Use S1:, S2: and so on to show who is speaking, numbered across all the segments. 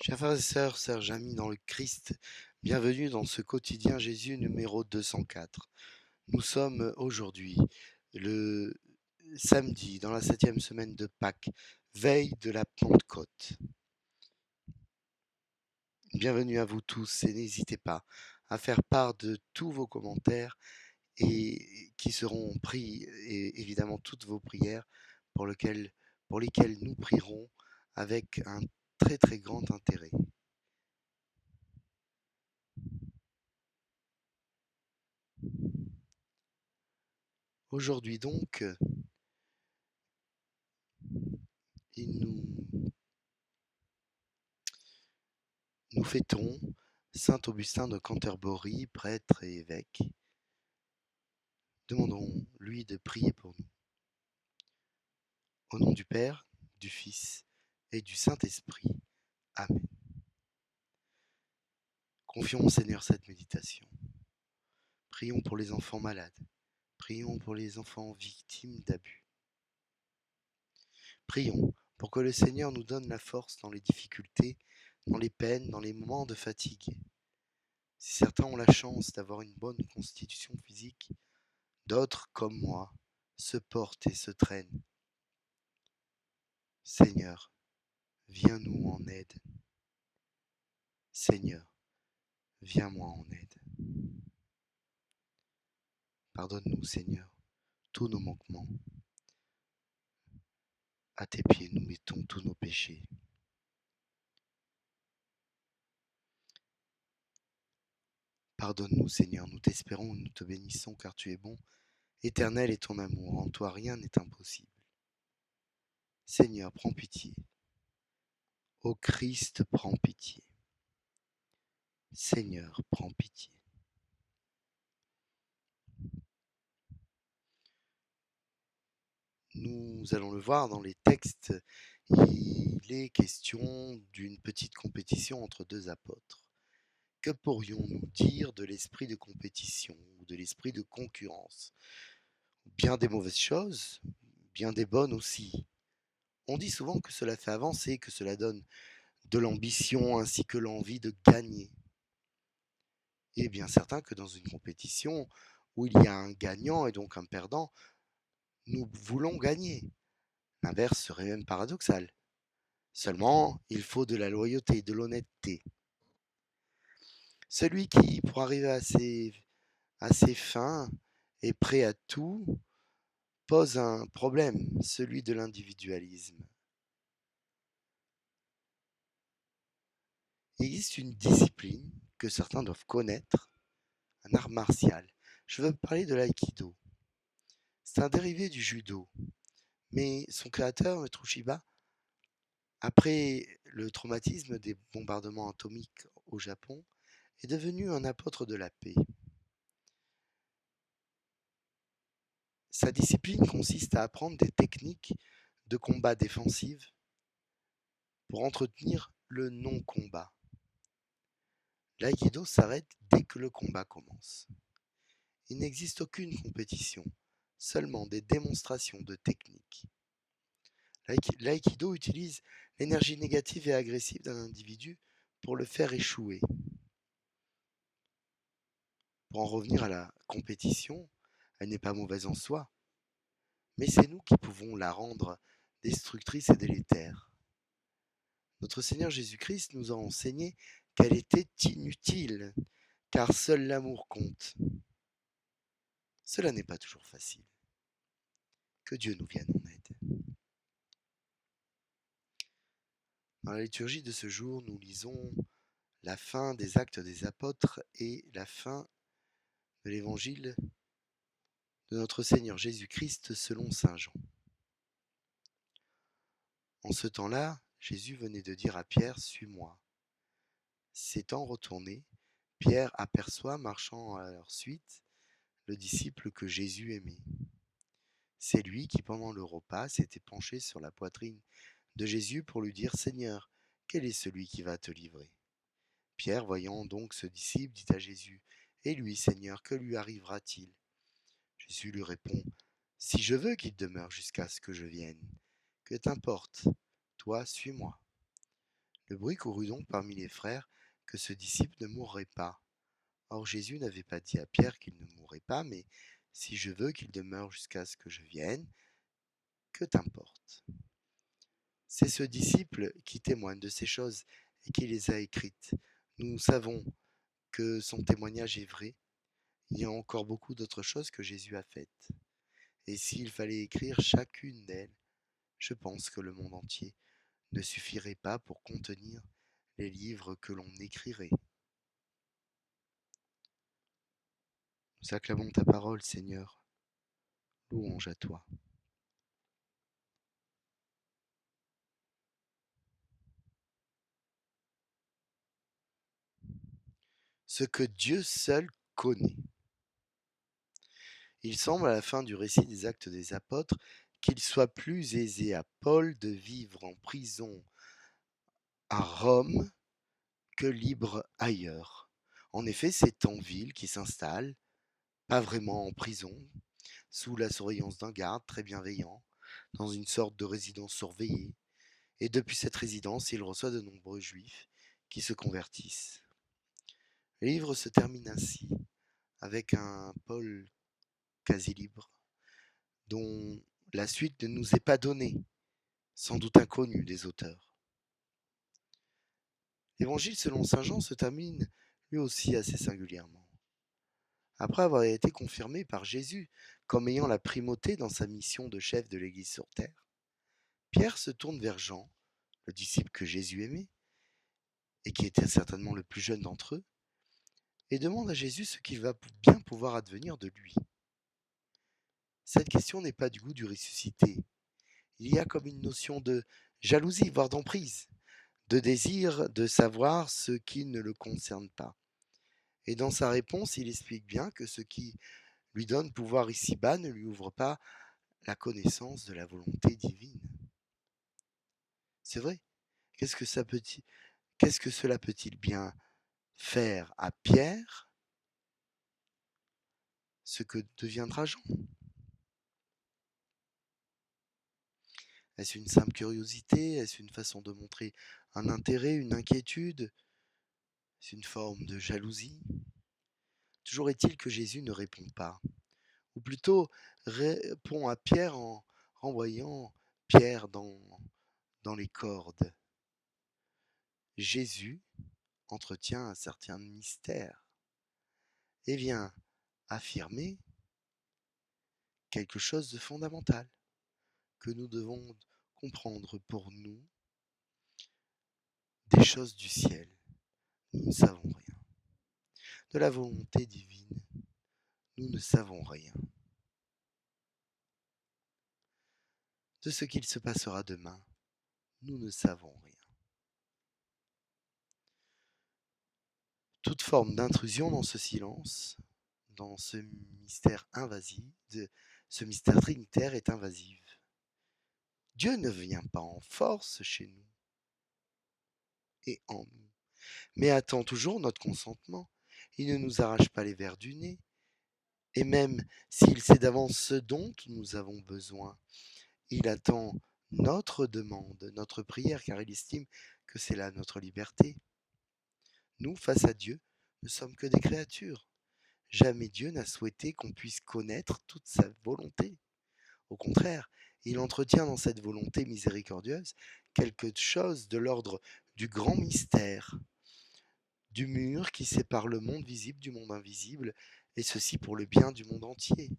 S1: Chers frères et sœurs, sœurs amis dans le Christ, bienvenue dans ce quotidien Jésus numéro 204. Nous sommes aujourd'hui le samedi dans la 7e semaine de Pâques, veille de la Pentecôte. Bienvenue à vous tous et n'hésitez pas à faire part de tous vos commentaires et qui seront pris et évidemment toutes vos prières pour lesquelles nous prierons avec un très très grand intérêt. Aujourd'hui donc, nous fêtons saint Augustin de Canterbury, prêtre et évêque. Demandons-lui de prier pour nous. Au nom du Père, du Fils et du Saint-Esprit. Amen. Confions au Seigneur cette méditation. Prions pour les enfants malades. Prions pour les enfants victimes d'abus. Prions pour que le Seigneur nous donne la force dans les difficultés, dans les peines, dans les moments de fatigue. Si certains ont la chance d'avoir une bonne constitution physique, d'autres, comme moi, se portent et se traînent. Seigneur, viens-nous en aide. Seigneur, viens-moi en aide. Pardonne-nous, Seigneur, tous nos manquements. À tes pieds, nous mettons tous nos péchés. Pardonne-nous, Seigneur, nous t'espérons et nous te bénissons, car tu es bon. Éternel est ton amour, en toi rien n'est impossible. Seigneur, prends pitié. Ô Christ, prends pitié. Seigneur, prends pitié. Nous allons le voir dans les textes, il est question d'une petite compétition entre deux apôtres. Que pourrions-nous dire de l'esprit de compétition ou de l'esprit de concurrence? Bien des mauvaises choses, bien des bonnes aussi. On dit souvent que cela fait avancer, que cela donne de l'ambition ainsi que l'envie de gagner. Il est bien certain que dans une compétition où il y a un gagnant et donc un perdant, nous voulons gagner. L'inverse serait même paradoxal. Seulement, il faut de la loyauté, de l'honnêteté. Celui qui, pour arriver à ses fins, est prêt à tout, pose un problème, celui de l'individualisme. Il existe une discipline que certains doivent connaître, un art martial. Je veux parler de l'aïkido. C'est un dérivé du judo, mais son créateur, Tsushiba, après le traumatisme des bombardements atomiques au Japon, est devenu un apôtre de la paix. Sa discipline consiste à apprendre des techniques de combat défensive pour entretenir le non-combat. L'aïkido s'arrête dès que le combat commence. Il n'existe aucune compétition, seulement des démonstrations de techniques. L'aïkido utilise l'énergie négative et agressive d'un individu pour le faire échouer. Pour en revenir à la compétition, elle n'est pas mauvaise en soi, mais c'est nous qui pouvons la rendre destructrice et délétère. Notre Seigneur Jésus-Christ nous a enseigné qu'elle était inutile, car seul l'amour compte. Cela n'est pas toujours facile. Que Dieu nous vienne en aide. Dans la liturgie de ce jour, nous lisons la fin des Actes des Apôtres et la fin de l'évangile de notre Seigneur Jésus-Christ selon saint Jean. En ce temps-là, Jésus venait de dire à Pierre, suis-moi. S'étant retourné, Pierre aperçoit, marchant à leur suite, le disciple que Jésus aimait. C'est lui qui, pendant le repas, s'était penché sur la poitrine de Jésus pour lui dire, Seigneur, quel est celui qui va te livrer? Pierre, voyant donc ce disciple, dit à Jésus, et lui, Seigneur, que lui arrivera-t-il? Jésus lui répond, si je veux qu'il demeure jusqu'à ce que je vienne, que t'importe, toi, suis-moi. Le bruit courut donc parmi les frères que ce disciple ne mourrait pas. Or Jésus n'avait pas dit à Pierre qu'il ne mourrait pas, mais si je veux qu'il demeure jusqu'à ce que je vienne, que t'importe. C'est ce disciple qui témoigne de ces choses et qui les a écrites. Nous savons que son témoignage est vrai. Il y a encore beaucoup d'autres choses que Jésus a faites. Et s'il fallait écrire chacune d'elles, je pense que le monde entier ne suffirait pas pour contenir les livres que l'on écrirait. Nous acclamons ta parole, Seigneur. Louange à toi. Ce que Dieu seul connaît. Il semble à la fin du récit des Actes des Apôtres qu'il soit plus aisé à Paul de vivre en prison à Rome que libre ailleurs. En effet, c'est en ville qu'il s'installe, pas vraiment en prison, sous la surveillance d'un garde très bienveillant, dans une sorte de résidence surveillée, et depuis cette résidence, il reçoit de nombreux juifs qui se convertissent. Le livre se termine ainsi, avec un Paul quasi libre, dont la suite ne nous est pas donnée, sans doute inconnue des auteurs. L'évangile selon saint Jean se termine lui aussi assez singulièrement. Après avoir été confirmé par Jésus comme ayant la primauté dans sa mission de chef de l'Église sur terre, Pierre se tourne vers Jean, le disciple que Jésus aimait, et qui était certainement le plus jeune d'entre eux, et demande à Jésus ce qu'il va bien pouvoir advenir de lui. Cette question n'est pas du goût du ressuscité. Il y a comme une notion de jalousie, voire d'emprise, de désir de savoir ce qui ne le concerne pas. Et dans sa réponse, il explique bien que ce qui lui donne pouvoir ici-bas ne lui ouvre pas la connaissance de la volonté divine. C'est vrai. Qu'est-ce que cela peut-il bien faire à Pierre ce que deviendra Jean? Est-ce une simple curiosité? Est-ce une façon de montrer un intérêt, une inquiétude? Est-ce une forme de jalousie? Toujours est-il que Jésus ne répond pas, ou plutôt répond à Pierre en renvoyant Pierre dans les cordes. Jésus entretient un certain mystère et vient affirmer quelque chose de fondamental que nous devons comprendre pour nous des choses du ciel. Nous ne savons rien. De la volonté divine, nous ne savons rien. De ce qu'il se passera demain, nous ne savons rien. Toute forme d'intrusion dans ce silence, dans ce mystère invasif, ce mystère trinitaire est invasive. Dieu ne vient pas en force chez nous et en nous, mais attend toujours notre consentement. Il ne nous arrache pas les vers du nez, et même s'il sait d'avance ce dont nous avons besoin, il attend notre demande, notre prière, car il estime que c'est là notre liberté. Nous, face à Dieu, ne sommes que des créatures. Jamais Dieu n'a souhaité qu'on puisse connaître toute sa volonté. Au contraire, il entretient dans cette volonté miséricordieuse quelque chose de l'ordre du grand mystère, du mur qui sépare le monde visible du monde invisible, et ceci pour le bien du monde entier.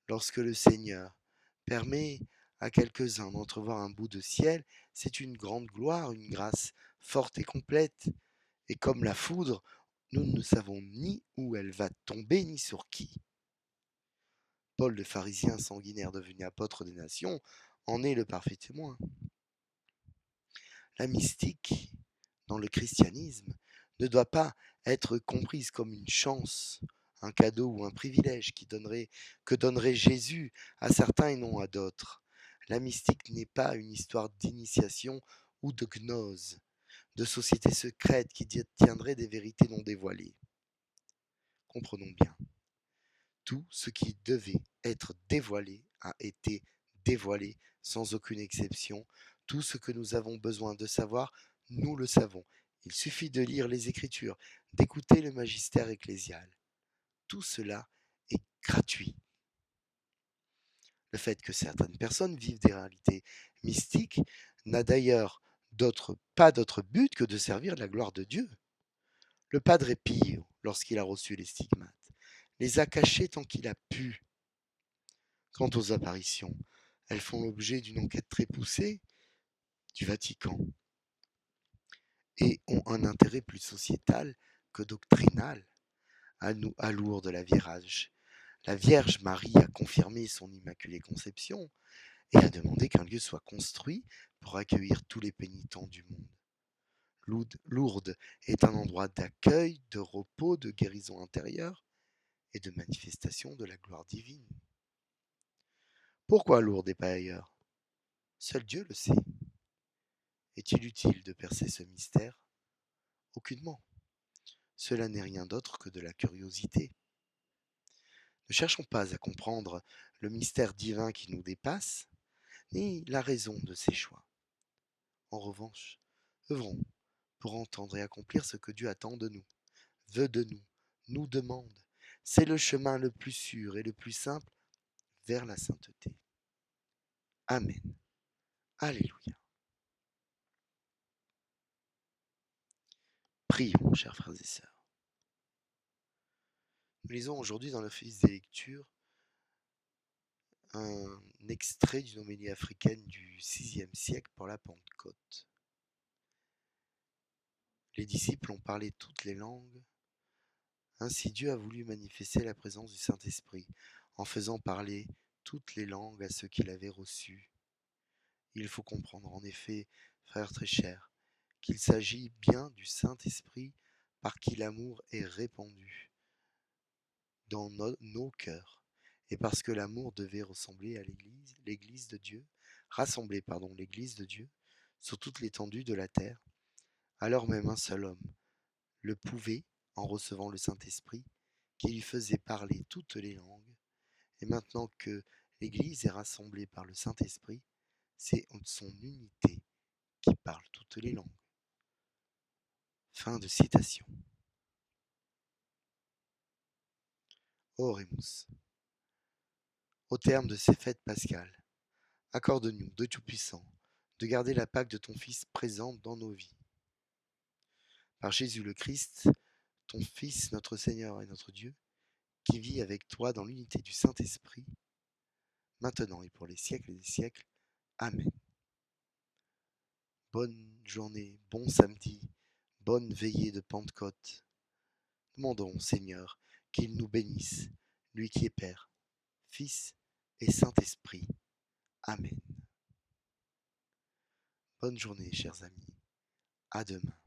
S1: Lorsque le Seigneur permet à quelques-uns d'entrevoir un bout de ciel, c'est une grande gloire, une grâce forte et complète. Et comme la foudre, nous ne savons ni où elle va tomber, ni sur qui. Paul, le pharisien sanguinaire devenu apôtre des nations, en est le parfait témoin. La mystique, dans le christianisme, ne doit pas être comprise comme une chance, un cadeau ou un privilège que donnerait Jésus à certains et non à d'autres. La mystique n'est pas une histoire d'initiation ou de gnose, de société secrète qui détiendrait des vérités non dévoilées. Comprenons bien, tout ce qui devait être dévoilé a été dévoilé sans aucune exception. Tout ce que nous avons besoin de savoir, nous le savons. Il suffit de lire les Écritures, d'écouter le magistère ecclésial. Tout cela est gratuit. Le fait que certaines personnes vivent des réalités mystiques n'a d'ailleurs pas d'autre but que de servir la gloire de Dieu. Le Padre Pio, lorsqu'il a reçu les stigmates, les a cachés tant qu'il a pu. Quant aux apparitions, elles font l'objet d'une enquête très poussée du Vatican et ont un intérêt plus sociétal que doctrinal. À Lourdes, la Vierge Marie a confirmé son immaculée conception et a demandé qu'un lieu soit construit pour accueillir tous les pénitents du monde. Lourdes est un endroit d'accueil, de repos, de guérison intérieure et de manifestation de la gloire divine. Pourquoi Lourdes et pas ailleurs? Seul Dieu le sait. Est-il utile de percer ce mystère? Aucunement. Cela n'est rien d'autre que de la curiosité. Ne cherchons pas à comprendre le mystère divin qui nous dépasse, ni la raison de ses choix. En revanche, œuvrons pour entendre et accomplir ce que Dieu attend de nous, veut de nous, nous demande. C'est le chemin le plus sûr et le plus simple vers la sainteté. Amen. Alléluia. Prions, chers frères et sœurs. Nous lisons aujourd'hui dans l'office des lectures un extrait d'une homélie africaine du VIe siècle pour la Pentecôte. Les disciples ont parlé toutes les langues. Ainsi Dieu a voulu manifester la présence du Saint-Esprit en faisant parler toutes les langues à ceux qui l'avaient reçu. Il faut comprendre en effet, frères très chers, qu'il s'agit bien du Saint-Esprit par qui l'amour est répandu dans nos cœurs. Et parce que l'amour devait ressembler à l'Église de Dieu, rassembler l'Église de Dieu sur toute l'étendue de la terre, alors même un seul homme le pouvait en recevant le Saint-Esprit, qui lui faisait parler toutes les langues. Et maintenant que l'Église est rassemblée par le Saint-Esprit, c'est son unité qui parle toutes les langues. Fin de citation. Oremus. Au terme de ces fêtes pascales, accorde-nous, Dieu Tout-Puissant, de garder la Pâque de ton Fils présente dans nos vies. Par Jésus le Christ, ton Fils, notre Seigneur et notre Dieu, qui vit avec toi dans l'unité du Saint-Esprit, maintenant et pour les siècles des siècles. Amen. Bonne journée, bon samedi, bonne veillée de Pentecôte. Demandons au Seigneur qu'il nous bénisse, lui qui est Père, Fils et Saint-Esprit. Amen. Bonne journée, chers amis. À demain.